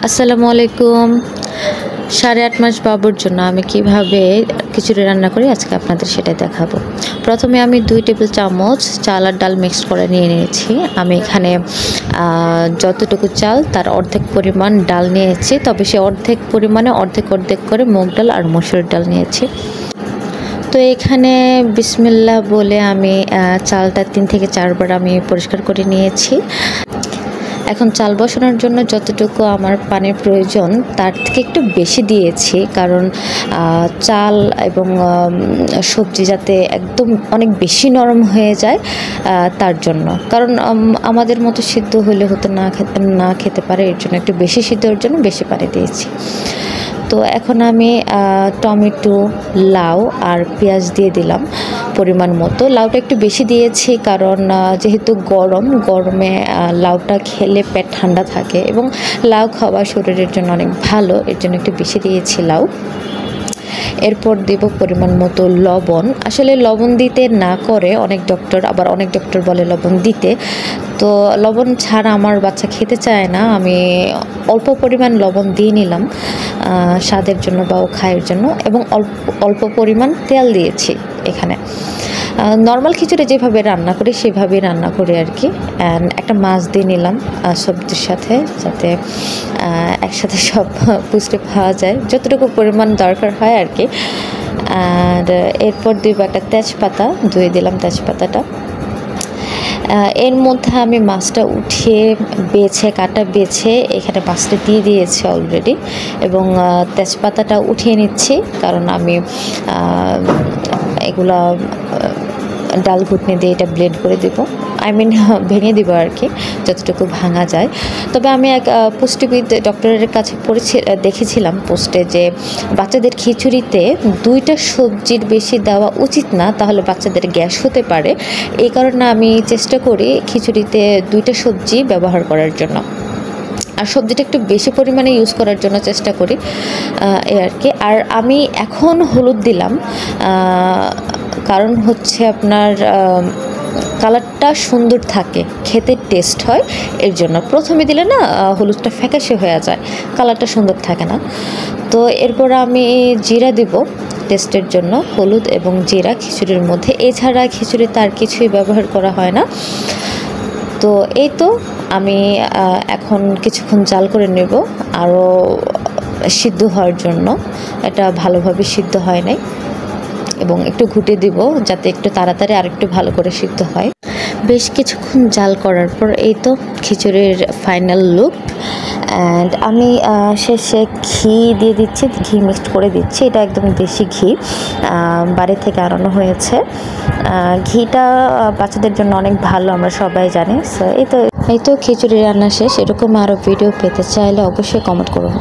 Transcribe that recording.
আসসালামু আলাইকুম। 8.5 মাস বাবুর জন্য আমি কিভাবে খিচুড়ি রান্না করি আজকে আপনাদের সেটাই দেখাবো। প্রথমে আমি 2 টেবিল চামচ চাল আর ডাল মিক্সড করে নিয়ে নিয়েছি। আমি এখানে যতটুকু চাল তার অর্ধেক পরিমাণ ডাল নিয়েছি, তবে সে অর্ধেক পরিমাণে অর্ধেক করে মুগ ডাল আর মসুর ডাল নিয়েছি। তো এখানে বিসমিল্লাহ বলে আমি চালটা 3 থেকে 4 বার আমি পরিষ্কার করে নিয়েছি। এখন চাল বসানোর জন্য যতটুকু আমার পানির প্রয়োজন তার থেকে একটু বেশি দিয়েছি, কারণ চাল এবং সবজি যাতে একদম অনেক বেশি নরম হয়ে যায় তার জন্য, কারণ আমাদের মতো সিদ্ধ হলে হতে না খেতে পারে, এর জন্য একটু বেশি সিদ্ধর জন্য বেশি পানি দিয়েছি। তো এখন আমি টমেটো, লাউ আর পেঁয়াজ দিয়ে দিলাম পরিমাণ মতো। লাউটা একটু বেশি দিয়েছি কারণ যেহেতু গরমে লাউটা খেলে পেট ঠান্ডা থাকে এবং লাউ খাওয়া শরীরের জন্য অনেক ভালো, এর জন্য একটু বেশি দিয়েছি লাউ। এরপর দেব পরিমাণ মতো লবণ। আসলে লবণ দিতে না করে অনেক ডক্টর বলে লবণ দিতে, তো লবণ ছাড়া আমার বাচ্চা খেতে চায় না। আমি অল্প পরিমাণ লবণ দিয়ে নিলাম স্বাদের জন্য বা ও খায়ের জন্য, এবং অল্প পরিমাণ তেল দিয়েছি এখানে। নর্মাল খিচুড়ি যেভাবে রান্না করি সেভাবেই রান্না করি আর কি। অ্যান্ড একটা মাছ দিয়ে নিলাম সবজির সাথে, যাতে একসাথে সব পুষ্টি পাওয়া যায়, যতটুকু পরিমাণ দরকার হয় আর কি। আর এরপর দিব একটা তেজপাতা, ধুয়ে দিলাম তেজপাতাটা। এর মধ্যে আমি মাছটা উঠিয়ে কাটা বেছে এখানে মাছটা দিয়ে দিয়েছি অলরেডি, এবং তেজপাতাটা উঠিয়ে নিচ্ছি কারণ আমি এগুলা ডাল ঘুটনি দিয়ে এটা ব্লেন্ড করে দেব, ভেঙে দিব আর কি, যতটুকু ভাঙা যায়। তবে আমি এক পুষ্টিবিদ ডক্টরের কাছে দেখেছিলাম পোস্টে যে বাচ্চাদের খিচুড়িতে 2টা সবজির বেশি দেওয়া উচিত না, তাহলে বাচ্চাদের গ্যাস হতে পারে। এই কারণে আমি চেষ্টা করি খিচুড়িতে 2টা সবজি ব্যবহার করার জন্য, আর সবজিটা একটু বেশি পরিমাণে ইউজ করার জন্য চেষ্টা করি এই আর কি। আর আমি এখন হলুদ দিলাম, কারণ হচ্ছে আপনার কালারটা সুন্দর থাকে, খেতে টেস্ট হয়, এর জন্য। প্রথমে দিলে না হলুদটা ফ্যাকাশে হয়ে যায়, কালারটা সুন্দর থাকে না। তো এরপর আমি জিরা দিব টেস্টের জন্য, হলুদ এবং জিরা খিচুড়ির মধ্যে। এছাড়া খিচুড়িতে আর কিছুই ব্যবহার করা হয় না। তো এই তো আমি এখন কিছুক্ষণ জাল করে নেব আরও সিদ্ধ হওয়ার জন্য। এটা ভালোভাবে সিদ্ধ হয় নাই, এবং একটু ঘুটে দিব যাতে একটু তাড়াতাড়ি আর একটু ভালো করে সিদ্ধ হয়। বেশ কিছুক্ষণ জাল করার পর এই তো খিচুড়ির ফাইনাল লুক। অ্যান্ড আমি শেষে ঘি দিয়ে দিচ্ছি, ঘি মিক্সড করে দিচ্ছি। এটা একদম দেশি ঘি, বাড়ি থেকে আনানো হয়েছে। ঘিটা বাচ্চাদের জন্য অনেক ভালো, আমরা সবাই জানি। সো এই তো খিচুড়ি রান্না শেষ। এরকম আরও ভিডিও পেতে চাইলে অবশ্যই কমেন্ট করুন।